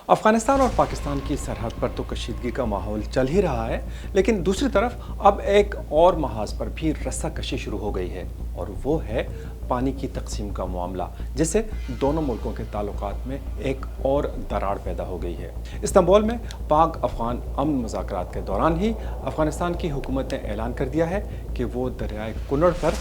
अफगानिस्तान और पाकिस्तान की सरहद पर तो कशीदगी का माहौल चल ही रहा है, लेकिन दूसरी तरफ अब एक और महाज पर भी रस्साकशी शुरू हो गई है और वो है पानी की तकसीम का मामला, जिससे दोनों मुल्कों के ताल्लुकात में एक और दरार पैदा हो गई है। इस्तांबुल में पाक अफगान अमन मुज़ाकरात के दौरान ही अफगानिस्तान की हुकूमत ने ऐलान कर दिया है कि वो दरियाए कुनड़ पर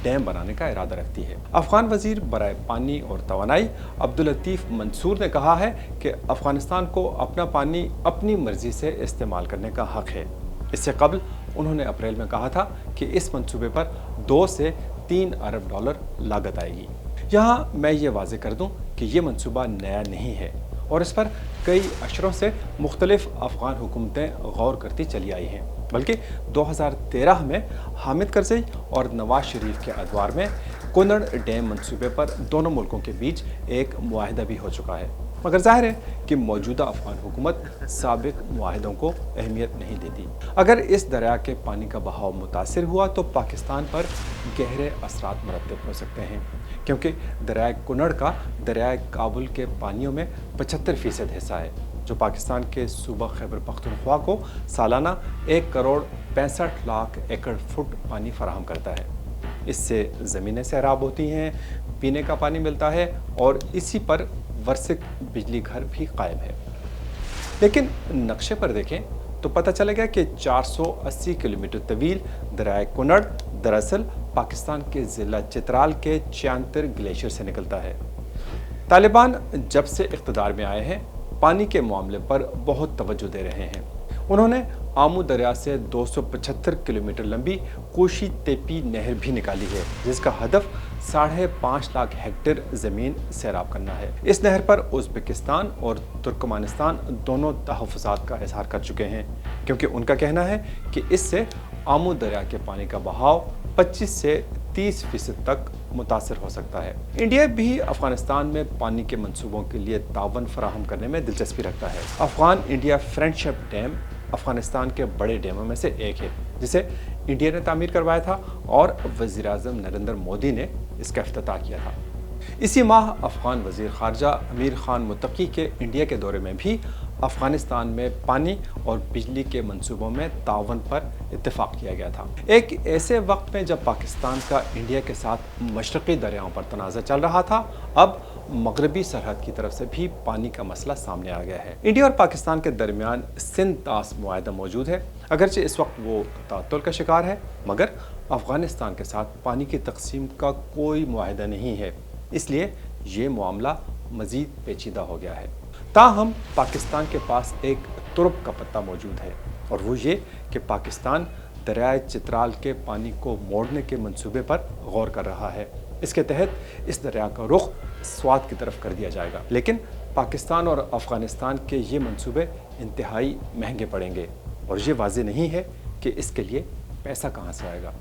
डैम बनाने का इरादा रखती है। अफगान वजीर बराए पानी और तवानाई अब्दुल लतीफ़ मंसूर ने कहा है कि अफगानिस्तान को अपना पानी अपनी मर्जी से इस्तेमाल करने का हक है। इससे कबल उन्होंने अप्रैल में कहा था कि इस मंसूबे पर 2 से 3 अरब डॉलर लागत आएगी। यहाँ मैं ये वाज़ेह कर दूँ कि ये मंसूबा नया नहीं है और इस पर कई अशरों से मुख्तलिफ अफगान हुकूमतें गौर करती चली आई हैं, बल्कि 2013 में हामिद करज़ई और नवाज शरीफ के अदवार में कुनड़ डैम मंसूबे पर दोनों मुल्कों के बीच एक मुआहिदा भी हो चुका है। मगर जाहिर है कि मौजूदा अफगान हुकूमत साबिक मुआहिदों को अहमियत नहीं देती। अगर इस दरिया के पानी का बहाव मुतासिर हुआ तो पाकिस्तान पर गहरे असरात मरतब हो सकते हैं, क्योंकि दरियाए कुनड़ का दरियाए काबुल के पानियों में 75% हिस्सा है, जो पाकिस्तान के सूबा खैबर पख्तूनख्वा को सालाना 1 करोड़ 65 लाख एकड़ फुट पानी फराहम करता है। इससे ज़मीनें सैराब होती हैं, पीने का पानी मिलता है और इसी पर वर्षिक बिजली घर भी कायम है। लेकिन नक्शे पर देखें तो पता चलेगा कि 480 किलोमीटर तवील दरियाए कुनड़ दरअसल पाकिस्तान के ज़िला चित्राल के च्यांतर ग्लेशियर से निकलता है। तालिबान जब से इक़्तिदार में आए हैं पानी के मामले पर बहुत तवज्जो दे रहे हैं। उन्होंने आमू दरिया से 275 किलोमीटर लंबी कोशी तेपी नहर भी निकाली है, जिसका हदफ 5.5 लाख हेक्टेयर ज़मीन सैराब करना है। इस नहर पर उज़्बेकिस्तान और तुर्कमानिस्तान दोनों तहफ़्फ़ुज़ात का इज़हार कर चुके हैं, क्योंकि उनका कहना है कि इससे आमू दरिया के पानी का बहाव 25 से 30% तक मुतासर हो सकता है। इंडिया भी अफगानिस्तान में पानी के मंसूबों के लिए तावन फराहम करने में दिलचस्पी रखता है। Afghan India friendship dam Afghanistan के बड़े डैमों में से एक है, जिसे इंडिया ने तामीर करवाया था और वज़ीर-ए-आज़म नरेंद्र मोदी ने इसका इफ्तिताह किया था। इसी माह अफगान वज़ीर ख़ारजा अमीर ख़ान मुत्तकी के इंडिया के दौरे में भी अफगानिस्तान में पानी और बिजली के मंसूबों में तावन पर इत्तेफाक किया गया था। एक ऐसे वक्त में जब पाकिस्तान का इंडिया के साथ मशरक़ी दरियाओं पर तनाज़ा चल रहा था, अब मगरबी सरहद की तरफ से भी पानी का मसला सामने आ गया है। इंडिया और पाकिस्तान के दरमियान सिंध तास मुआहिदा मौजूद है। अगरचे इस वक्त वो तातुल का शिकार है, मगर अफगानिस्तान के साथ पानी की तकसीम का कोई मुआहिदा नहीं है, इसलिए ये मामला मज़ीद पेचीदा हो गया है। ताहम पाकिस्तान के पास एक तुर्क का पत्ता मौजूद है और वो ये कि पाकिस्तान दरियाए चित्राल के पानी को मोड़ने के मंसूबे पर गौर कर रहा है। इसके तहत इस दरिया का रुख स्वात की तरफ कर दिया जाएगा, लेकिन पाकिस्तान और अफ़गानिस्तान के ये मंसूबे इंतहाई महंगे पड़ेंगे और ये वाज़ेह नहीं है कि इसके लिए पैसा कहाँ से आएगा।